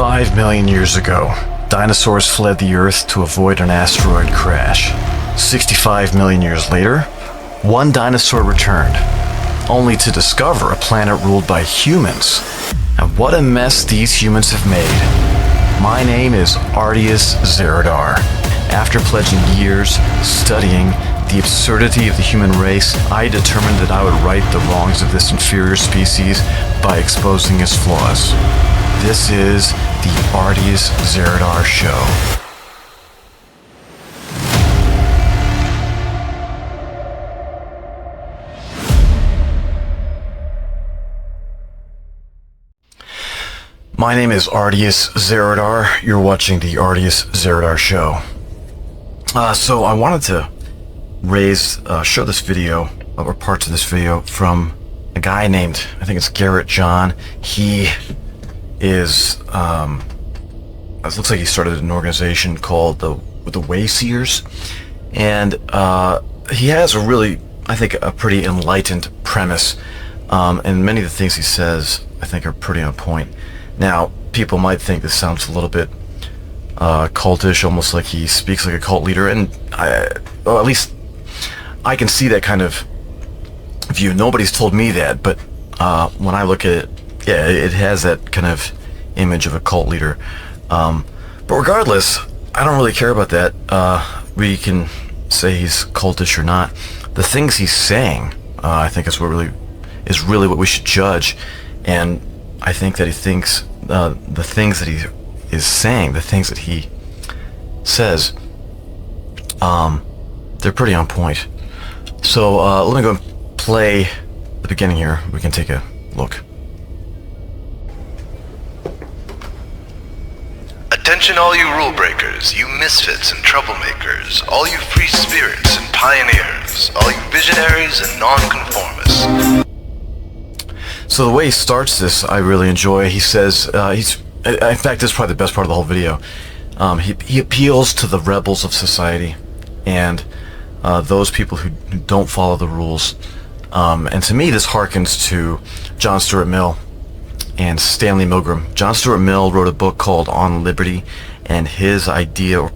65 million years ago, dinosaurs fled the Earth to avoid an asteroid crash. 65 million years later, one dinosaur returned, only to discover a planet ruled by humans. And what a mess these humans have made. My name is Ardius Zeradar. After pledging years studying the absurdity of the human race, I determined that I would right the wrongs of this inferior species by exposing its flaws. This is the Ardius Zeradar Show. My name is Ardius Zeradar. You're watching the Ardius Zeradar Show. So I wanted to show this video, or parts of this video, from a guy named, I think it's Garrett John. He is, it looks like he started an organization called the Wayseers, and he has a really, I think, a pretty enlightened premise, and many of the things he says, I think, are pretty on point. Now, people might think this sounds a little bit cultish, almost like he speaks like a cult leader, and at least I can see that kind of view. Nobody's told me that, but when I look at it, yeah, it has that kind of image of a cult leader. But regardless, I don't really care about that. We can say he's cultish or not. The things he's saying, I think, is really what we should judge. And I think that he thinks the things that he is saying, the things that he says, they're pretty on point. So let me go and play the beginning here. We can take a look. Attention all you rule breakers, you misfits and troublemakers, all you free spirits and pioneers, all you visionaries and nonconformists. So the way he starts this, I really enjoy. He says, in fact, this is probably the best part of the whole video. He appeals to the rebels of society and those people who don't follow the rules. And to me, this harkens to John Stuart Mill and Stanley Milgram. John Stuart Mill wrote a book called On Liberty, and his idea,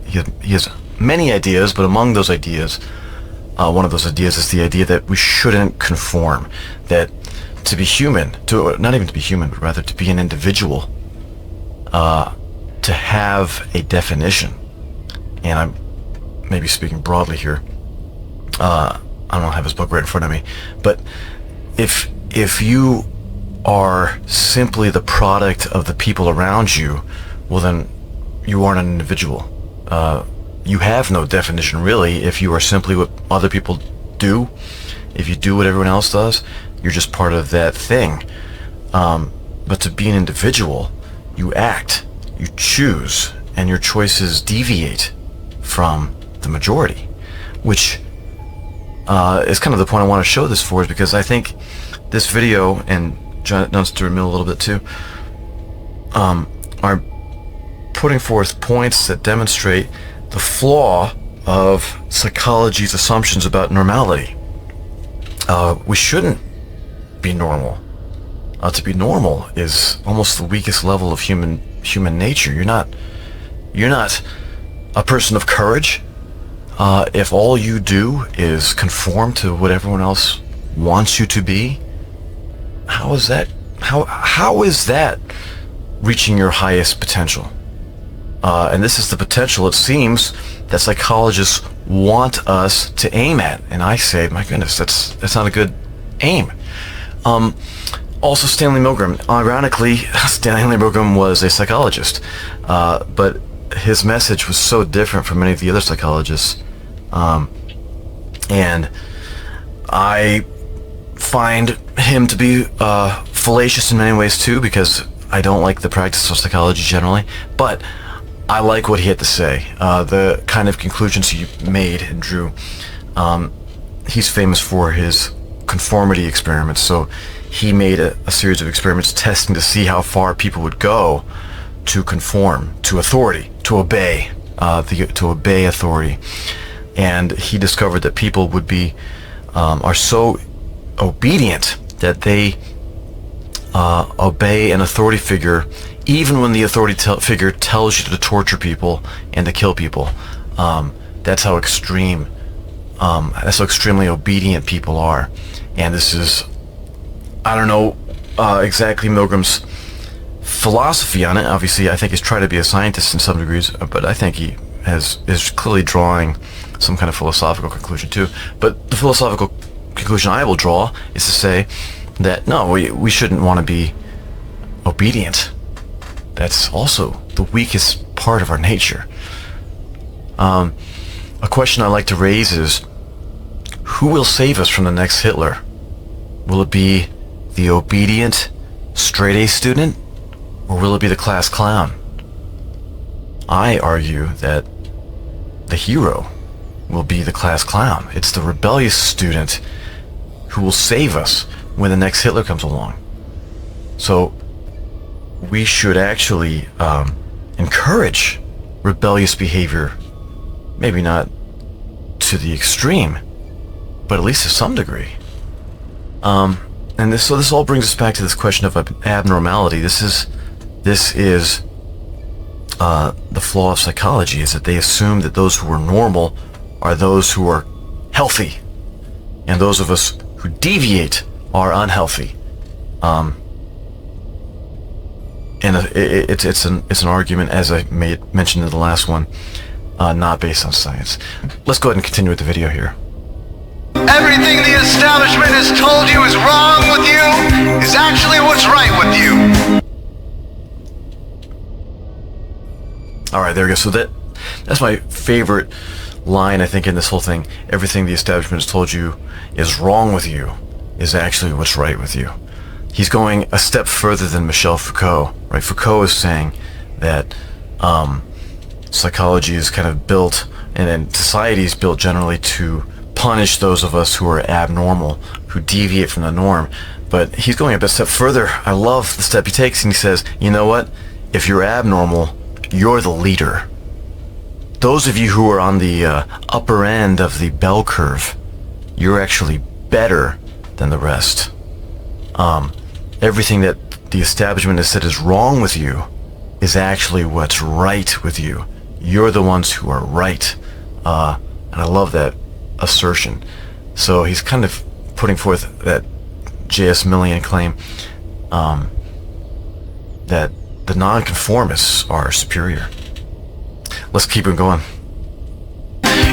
he has many ideas, but among those ideas, one of those ideas is the idea that we shouldn't conform, that to be human, not even to be human, but rather to be an individual, to have a definition. And I'm maybe speaking broadly here. I don't have his book right in front of me, but if you are simply the product of the people around you, well then you aren't an individual. You have no definition really if you are simply what other people do. If you do what everyone else does, you're just part of that thing. But to be an individual, you act, you choose, and your choices deviate from the majority, which is kind of the point I want to show this for, is because I think this video, and John Stuart Mill a little bit too, are putting forth points that demonstrate the flaw of psychology's assumptions about normality. We shouldn't be normal. To be normal is almost the weakest level of human nature. You're not a person of courage if all you do is conform to what everyone else wants you to be. How is that reaching your highest potential? And this is the potential, it seems, that psychologists want us to aim at. And I say, my goodness, that's not a good aim. Also, Stanley Milgram. Ironically, Stanley Milgram was a psychologist, but his message was so different from many of the other psychologists. And I find him to be fallacious in many ways too, because I don't like the practice of psychology generally, but I like what he had to say, the kind of conclusions he made and drew. He's famous for his conformity experiments, so he made a series of experiments testing to see how far people would go to conform to authority, to obey authority. And he discovered that people would be are so obedient that they obey an authority figure, even when the authority figure tells you to torture people and to kill people. That's how extremely obedient people are. And this is, I don't know exactly Milgram's philosophy on it. Obviously, I think he's trying to be a scientist in some degrees, but I think he is clearly drawing some kind of philosophical conclusion too. But the philosophical conclusion I will draw is to say that no, we shouldn't want to be obedient. That's also the weakest part of our nature. A question I like to raise is, who will save us from the next Hitler? Will it be the obedient straight-A student, or will it be the class clown? I argue that the hero will be the class clown. It's the rebellious student who will save us when the next Hitler comes along. So we should actually encourage rebellious behavior, maybe not to the extreme, but at least to some degree. And this all brings us back to this question of abnormality. This is the flaw of psychology, is that they assume that those who are normal are those who are healthy, and those of us who deviate are unhealthy. And it's an argument, as I mentioned in the last one, not based on science. Let's go ahead and continue with the video here. Everything the establishment has told you is wrong with you is actually what's right with you. All right, there we go. So that's my favorite line, I think, in this whole thing. Everything the establishment has told you is wrong with you is actually what's right with you. He's going a step further than Michel Foucault, right? Foucault is saying that psychology is kind of built, and society is built generally to punish those of us who are abnormal, who deviate from the norm. But he's going a step further. I love the step he takes, and he says, you know what? If you're abnormal, you're the leader. Those of you who are on the upper end of the bell curve, you're actually better than the rest. Everything that the establishment has said is wrong with you is actually what's right with you. You're the ones who are right. And I love that assertion. So he's kind of putting forth that J.S. Millian claim that the nonconformists are superior. Let's keep it going.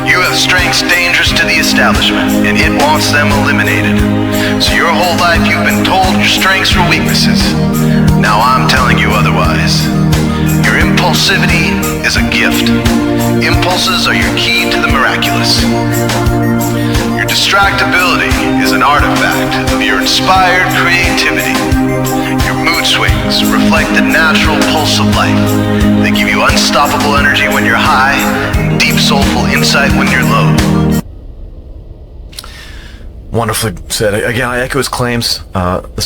You have strengths dangerous to the establishment, and it wants them eliminated. So your whole life you've been told your strengths are weaknesses. Now I'm telling you otherwise. Your impulsivity is a gift. Impulses are your key to the miraculous. Your distractibility is an artifact of your inspired creativity. Your mood swings reflect the natural pulse of life. They give you unstoppable energy when you're high, and deep soulful insight when you're low. Wonderfully said. Again, I echo his claims. The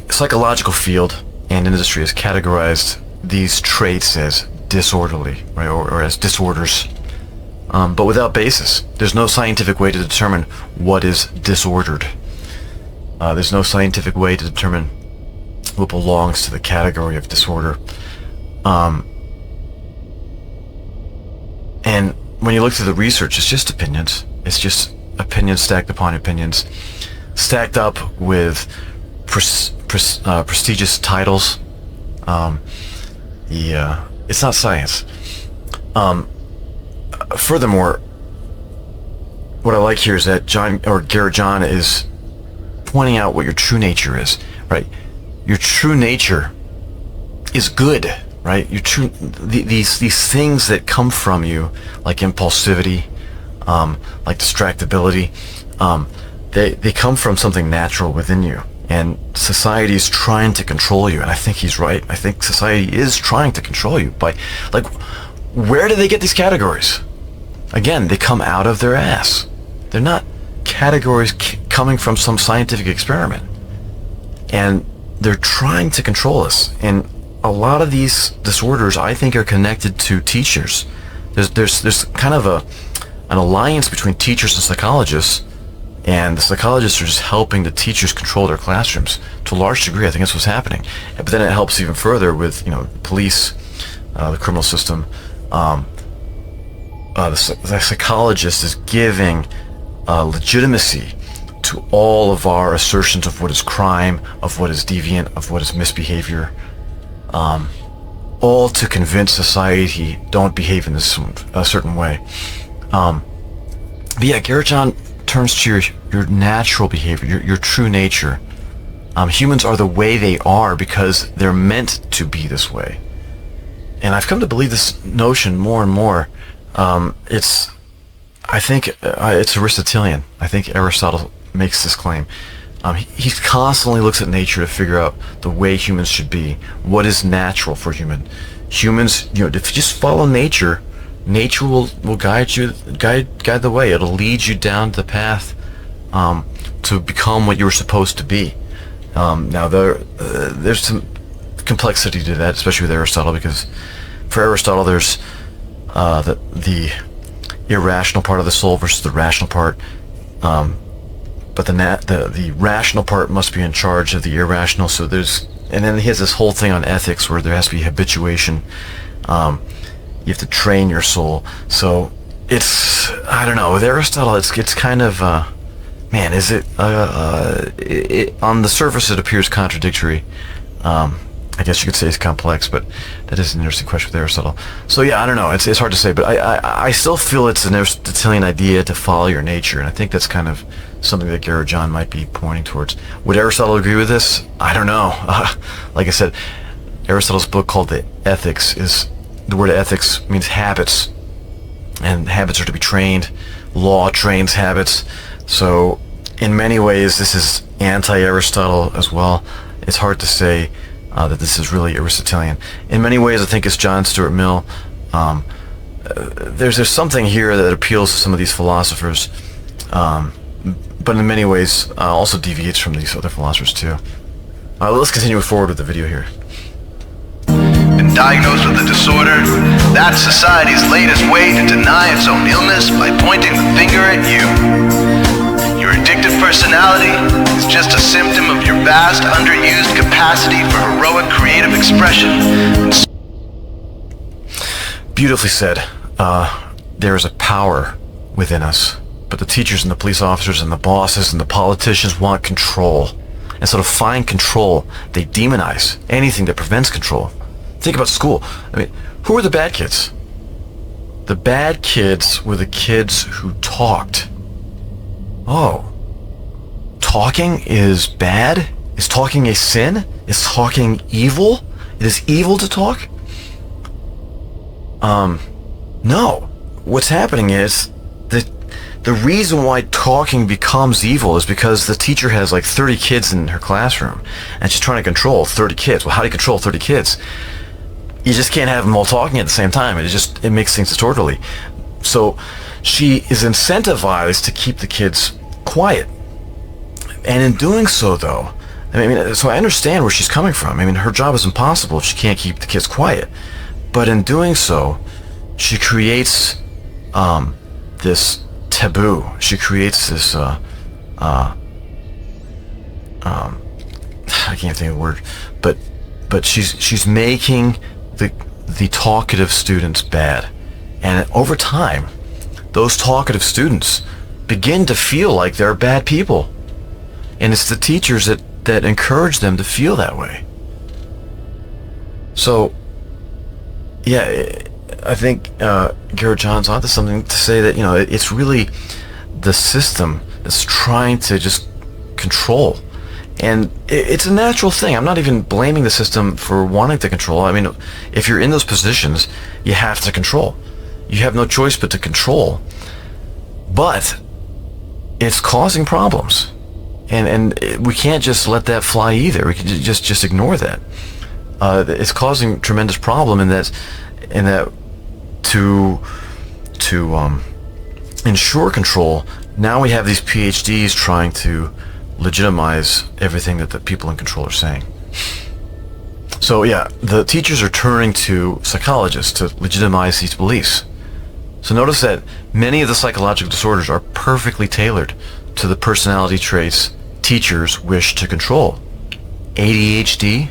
psychological field and industry has categorized these traits as disorderly, right, or as disorders, but without basis. There's no scientific way to determine what is disordered. There's no scientific way to determine what belongs to the category of disorder. And when you look through the research, it's just opinions. It's just opinions stacked upon opinions, stacked up with prestigious titles. It's not science. Furthermore, what I like here is that Garrett John is pointing out what your true nature is, right? Your true nature is good, right? Your true these things that come from you, like impulsivity, like distractibility, they come from something natural within you. And society is trying to control you, and I think he's right. I think society is trying to control you by, like, where do they get these categories? Again, they come out of their ass. They're not categories coming from some scientific experiment. And they're trying to control us. And a lot of these disorders, I think, are connected to teachers. There's kind of an alliance between teachers and psychologists, and the psychologists are just helping the teachers control their classrooms to a large degree. I think that's what's happening. But then it helps even further with, you know, police, the criminal system. The psychologist is giving legitimacy to all of our assertions of what is crime, of what is deviant, of what is misbehavior, all to convince society don't behave in this a certain way. But yeah, Garrett John turns to your natural behavior, your true nature. Humans are the way they are because they're meant to be this way. And I've come to believe this notion more and more. I think it's Aristotelian. I think Aristotle makes this claim. He constantly looks at nature to figure out the way humans should be. What is natural for humans? You know, if you just follow nature, nature will guide the way. It'll lead you down the path to become what you were supposed to be. Now there's some complexity to that, especially with Aristotle, because for Aristotle there's the irrational part of the soul versus the rational part. But the rational part must be in charge of the irrational. So and then he has this whole thing on ethics where there has to be habituation. You have to train your soul. So it's, I don't know, with Aristotle it's kind of man, is it on the surface it appears contradictory. I guess you could say it's complex, but that is an interesting question with Aristotle. So yeah, I don't know, it's hard to say, but I still feel it's an Aristotelian idea to follow your nature, and I think that's kind of something that Garrett John might be pointing towards. Would Aristotle agree with this? I don't know. Like I said, Aristotle's book called The Ethics the word ethics means habits, and habits are to be trained. Law trains habits. So in many ways this is anti-Aristotle as well. It's hard to say that this is really Aristotelian. In many ways I think it's John Stuart Mill. There's something here that appeals to some of these philosophers, but in many ways also deviates from these other philosophers too. Let's continue forward with the video here. Been diagnosed with a disorder? That's society's latest way to deny its own illness by pointing the finger at you. Your addictive personality is just a symptom of your vast, underused capacity for heroic creative expression. Beautifully said. There is a power within us, but the teachers and the police officers and the bosses and the politicians want control. And so to find control, they demonize anything that prevents control. Think about school. I mean, who were the bad kids? The bad kids were the kids who talked. Oh, talking is bad? Is talking a sin? Is talking evil? It is evil to talk? No. What's happening is that the reason why talking becomes evil is because the teacher has like 30 kids in her classroom and she's trying to control 30 kids. Well, how do you control 30 kids? You just can't have them all talking at the same time. It makes things disorderly. So she is incentivized to keep the kids quiet. And in doing so, though, I mean, so I understand where she's coming from. I mean, her job is impossible if she can't keep the kids quiet. But in doing so, she creates this taboo. She creates this I can't think of the word, but she's making the talkative students bad, and over time those talkative students begin to feel like they're bad people, and it's the teachers that encourage them to feel that way. So yeah, I think Garrett John's onto something to say that, you know, it's really the system that's trying to just control. And it's a natural thing. I'm not even blaming the system for wanting to control. I mean, if you're in those positions, you have to control. You have no choice but to control. But it's causing problems. And we can't just let that fly either. We can just ignore that. It's causing tremendous problem in that to ensure control, now we have these PhDs trying to legitimize everything that the people in control are saying. So yeah, the teachers are turning to psychologists to legitimize these beliefs. So notice that many of the psychological disorders are perfectly tailored to the personality traits teachers wish to control. ADHD?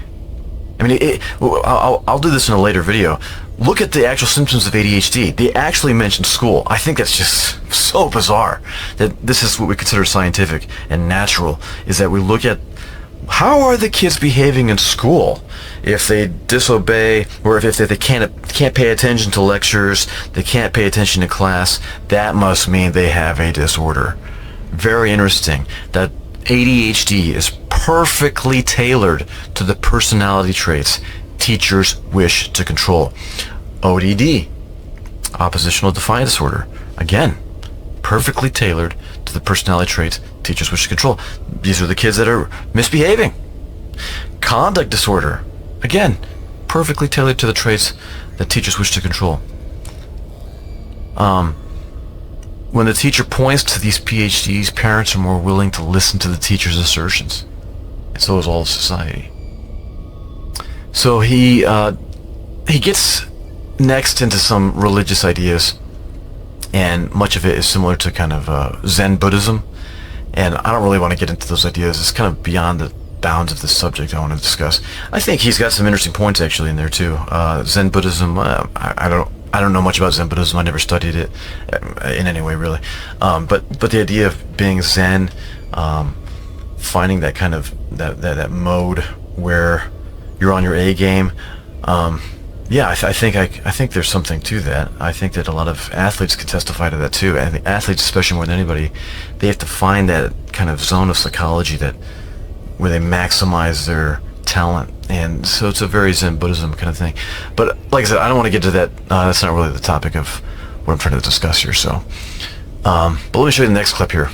I mean, I'll do this in a later video. Look at the actual symptoms of ADHD. They actually mention school. I think that's just so bizarre that this is what we consider scientific and natural, is that we look at how are the kids behaving in school. If they disobey, or if they can't pay attention to lectures, they can't pay attention to class, that must mean they have a disorder. Very interesting that ADHD is perfectly tailored to the personality traits teachers wish to control. ODD, oppositional defiant disorder, again, perfectly tailored to the personality traits teachers wish to control. These are the kids that are misbehaving. Conduct disorder, again, perfectly tailored to the traits that teachers wish to control. When the teacher points to these PhDs, parents are more willing to listen to the teacher's assertions. And so is all of society. So he gets next into some religious ideas, and much of it is similar to kind of Zen Buddhism. And I don't really want to get into those ideas. It's kind of beyond the bounds of this subject I want to discuss. I think he's got some interesting points actually in there too. Zen Buddhism, I don't know much about Zen Buddhism. I never studied it in any way really. But the idea of being Zen, finding that kind of that mode where you're on your A game. Yeah, I think there's something to that. I think that a lot of athletes can testify to that too. I think athletes, especially more than anybody, they have to find that kind of zone of psychology where they maximize their talent. And so it's a very Zen Buddhism kind of thing. But like I said, I don't want to get to that. That's not really the topic of what I'm trying to discuss here. So, but let me show you the next clip here.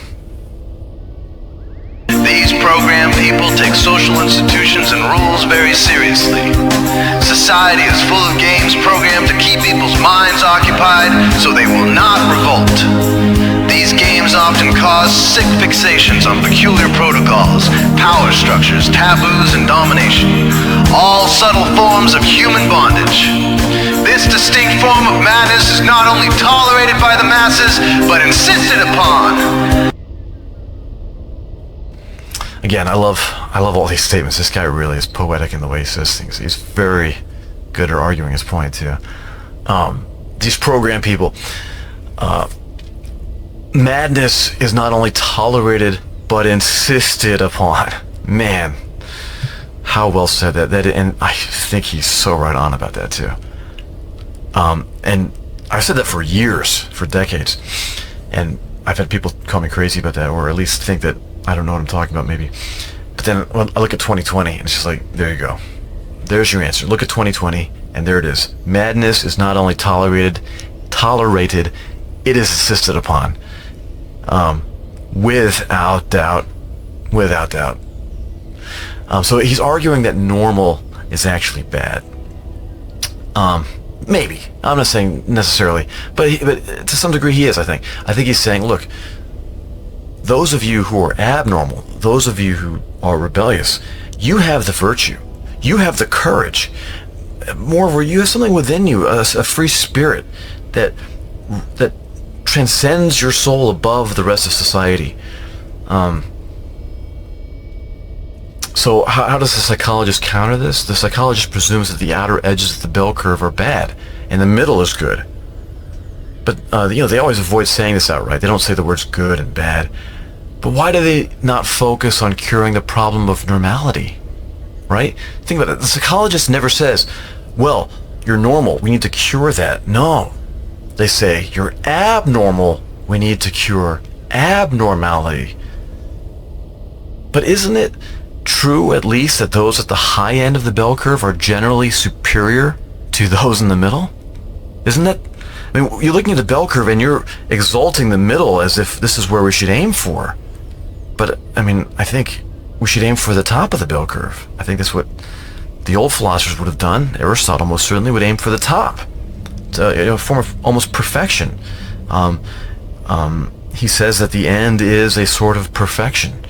These program people take social institutions and rules very seriously. Society is full of games programmed to keep people's minds occupied so they will not revolt. These games often cause sick fixations on peculiar protocols, power structures, taboos, and domination, all subtle forms of human bondage. This distinct form of madness is not only tolerated by the masses, but insisted upon. Again, I love all these statements. This guy really is poetic in the way he says things. He's very good at arguing his point too. These program people, madness is not only tolerated but insisted upon. Man, how well said that. And I think he's so right on about that too. And I've said that for years, for decades, and I've had people call me crazy about that, or at least think that I don't know what I'm talking about, maybe. But then I look at 2020, and it's just like, there you go. There's your answer. Look at 2020, and there it is. Madness is not only tolerated, it is insisted upon. Without doubt. Without doubt. So he's arguing that normal is actually bad. Maybe. I'm not saying necessarily, but to some degree he is, I think. I think he's saying, look, those of you who are abnormal, those of you who are rebellious, you have the virtue, you have the courage. Moreover, you have something within you, a free spirit that transcends your soul above the rest of society. So how does the psychologist counter this? The psychologist presumes that the outer edges of the bell curve are bad and the middle is good. But they always avoid saying this outright. They don't say the words good and bad. But why do they not focus on curing the problem of normality? Right? Think about it. The psychologist never says, well, you're normal, we need to cure that. No. They say, you're abnormal, we need to cure abnormality. But isn't it true, at least, that those at the high end of the bell curve are generally superior to those in the middle? Isn't that? I mean, you're looking at the bell curve and you're exalting the middle as if this is where we should aim for. But, I mean, I think we should aim for the top of the bell curve. I think that's what the old philosophers would have done. Aristotle most certainly would aim for the top. It's a form of almost perfection. He says that the end is a sort of perfection.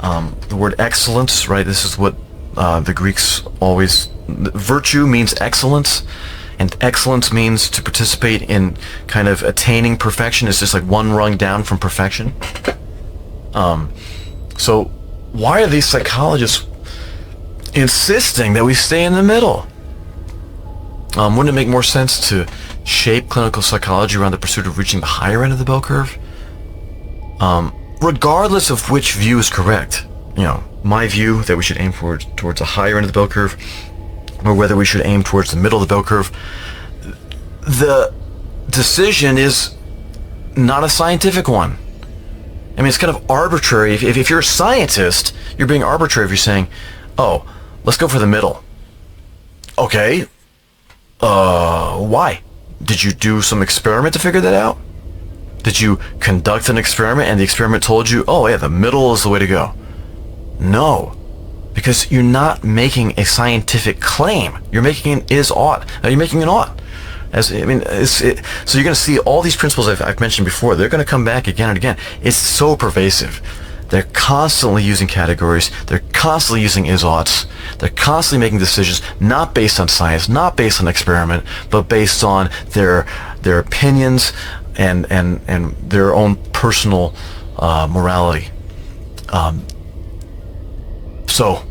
The word excellence, right, this is what the Greeks always... Virtue means excellence. And excellence means to participate in kind of attaining perfection. It's just like one rung down from perfection. So why are these psychologists insisting that we stay in the middle? Wouldn't it make more sense to shape clinical psychology around the pursuit of reaching the higher end of the bell curve? Regardless of which view is correct, my view that we should aim towards the higher end of the bell curve, or whether we should aim towards the middle of the bell curve, the decision is not a scientific one. I mean, it's kind of arbitrary. If you're a scientist, you're being arbitrary if you're saying, oh, let's go for the middle. Okay. Why? Did you do some experiment to figure that out? Did you conduct an experiment and the experiment told you, oh yeah, the middle is the way to go? No. Because you're not making a scientific claim. You're making an is-ought. You're making an ought. So you're going to see all these principles I've mentioned before. They're going to come back again and again. It's so pervasive. They're constantly using categories. They're constantly using is-oughts. They're constantly making decisions not based on science, not based on experiment, but based on their opinions and their own personal morality. So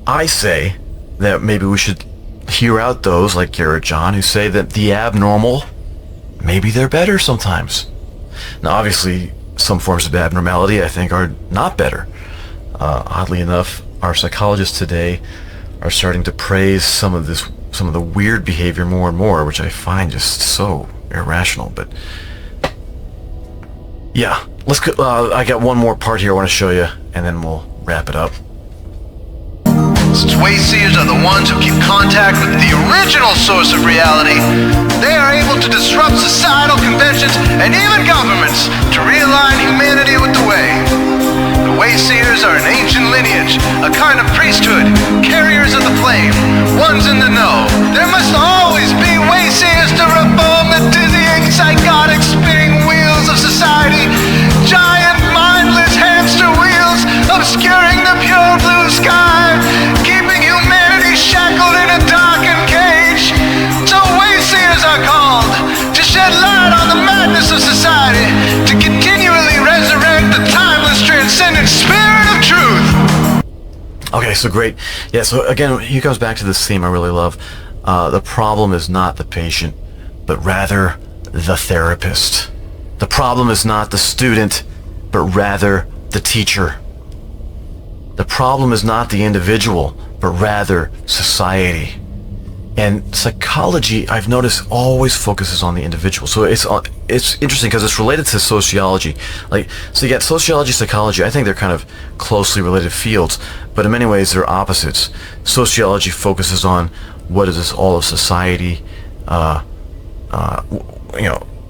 I say that maybe we should hear out those like Garrett John who say that the abnormal, maybe they're better sometimes. Now obviously some forms of abnormality I think are not better. Oddly enough, our psychologists today are starting to praise some of the weird behavior more and more, which I find just so irrational. But yeah, let's go. I got one more part here I want to show you, and then we'll wrap it up. Since Wayseers are the ones who keep contact with the original source of reality, they are able to disrupt societal conventions and even governments to realign humanity with the way. The Wayseers are an ancient lineage, a kind of priesthood, carriers of the flame, ones in the know. There must always be Wayseers to reform the dizzying, psychotic, spinning wheels of society, giant, mindless hamster wheels obscuring the pure blue sky, keeping humanity shackled in a darkened cage. So Wayseers are called to shed light on the madness of society, to continually resurrect the timeless, transcendent spirit of truth. Okay, so great. Yeah, so again, he comes back to this theme I really love. The problem is not the patient, but rather the therapist. The problem is not the student, but rather the teacher. The problem is not the individual, but rather society. And psychology, I've noticed, always focuses on the individual. So it's interesting because it's related to sociology. So you got sociology, psychology. I think they're kind of closely related fields, but in many ways they're opposites. Sociology focuses on what is this all of society,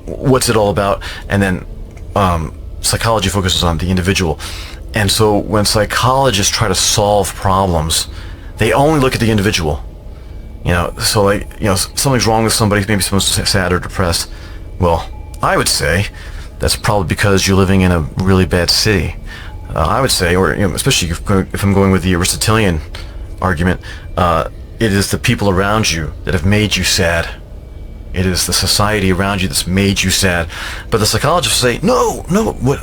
what's it all about, and then psychology focuses on the individual. And so when psychologists try to solve problems, they only look at the individual. Something's wrong with somebody, maybe someone's sad or depressed. Well, I would say that's probably because you're living in a really bad city. I would say, or especially if I'm going with the Aristotelian argument, it is the people around you that have made you sad. It is the society around you that's made you sad. But the psychologists say, no,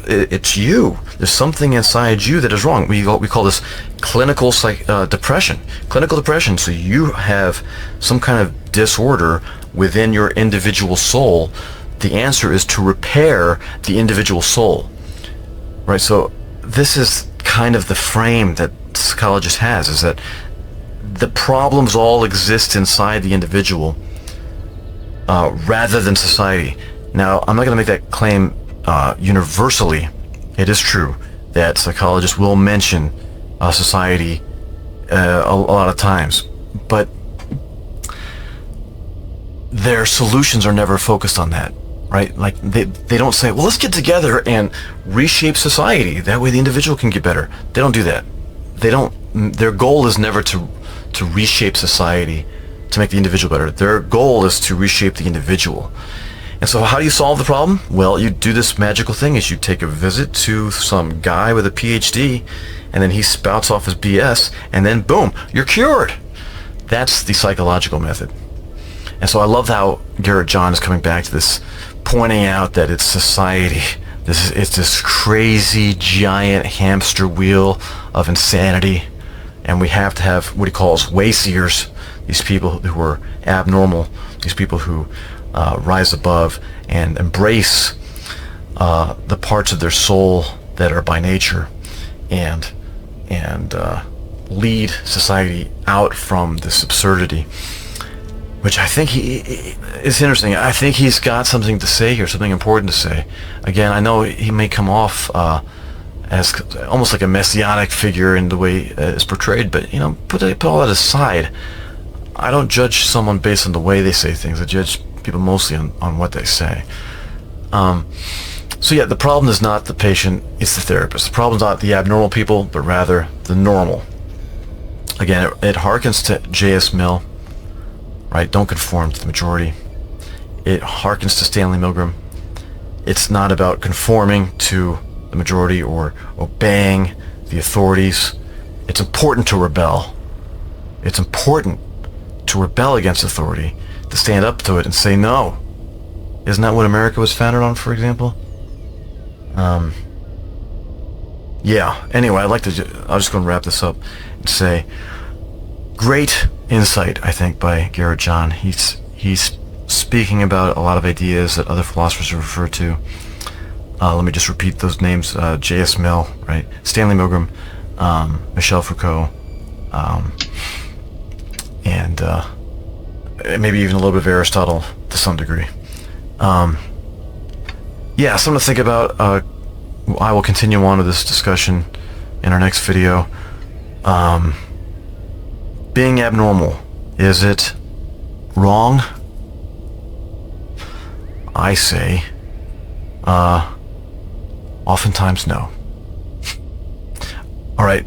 it's you. There's something inside you that is wrong. We call this clinical depression. Clinical depression. So you have some kind of disorder within your individual soul. The answer is to repair the individual soul. Right? So this is kind of the frame that psychologist has, is that the problems all exist inside the individual, rather than society. Now, I'm not going to make that claim universally. It is true that psychologists will mention society a lot of times, but their solutions are never focused on that, right? Like they don't say, well, let's get together and reshape society. That way the individual can get better. They don't do that. Their goal is never to reshape society to make the individual better. Their goal is to reshape the individual. And so how do you solve the problem? Well, you do this magical thing is you take a visit to some guy with a PhD, and then he spouts off his BS, and then boom, you're cured. That's the psychological method. And so I love how Garrett John is coming back to this, pointing out that it's society It's this crazy giant hamster wheel of insanity, and we have to have what he calls Wayseers, these people who are abnormal, these people who rise above and embrace the parts of their soul that are by nature, and lead society out from this absurdity. Which I think it's interesting. I think he's got something to say here, something important to say. Again, I know he may come off as almost like a messianic figure in the way it's portrayed, but put all that aside. I don't judge someone based on the way they say things. I judge people mostly on what they say. So yeah, the problem is not the patient, it's the therapist. The problem is not the abnormal people, but rather the normal. Again, it harkens to J.S. Mill, right? Don't conform to the majority. It harkens to Stanley Milgram. It's not about conforming to the majority or obeying the authorities. It's important to rebel. It's important to rebel against authority, to stand up to it and say no. Isn't that what America was founded on, for example? Yeah, anyway, I'm just going to wrap this up and say, great insight, I think, by Garrett John. He's speaking about a lot of ideas that other philosophers refer to. Let me just repeat those names. J.S. Mill, right? Stanley Milgram, Michel Foucault, and maybe even a little bit of Aristotle to some degree. Yeah, something to think about. I will continue on with this discussion in our next video. Being abnormal, is it wrong? I say, oftentimes no. All right,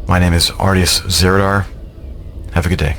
my name is Ardius Zeradar. Have a good day.